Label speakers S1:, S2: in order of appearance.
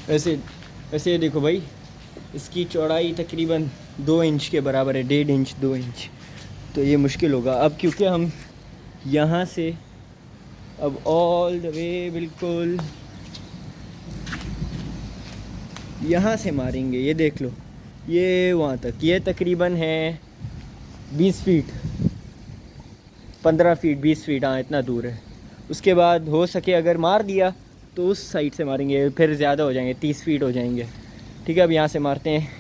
S1: वैसे वैसे ये देखो भाई, इसकी चौड़ाई तकरीबन 2 इंच के बराबर है, 1.5 इंच 2 इंच। तो ये मुश्किल होगा अब, क्योंकि हम यहाँ से अब ऑल द वे बिल्कुल यहाँ से मारेंगे। ये देख लो, ये वहाँ तक, ये तकरीबन है 20 फीट, 15 फीट, 20 फीट, हाँ इतना दूर है। उसके बाद हो सके अगर मार दिया तो उस साइड से मारेंगे, फिर ज़्यादा हो जाएंगे, 30 फीट हो जाएंगे। ठीक है, अब यहाँ से मारते हैं।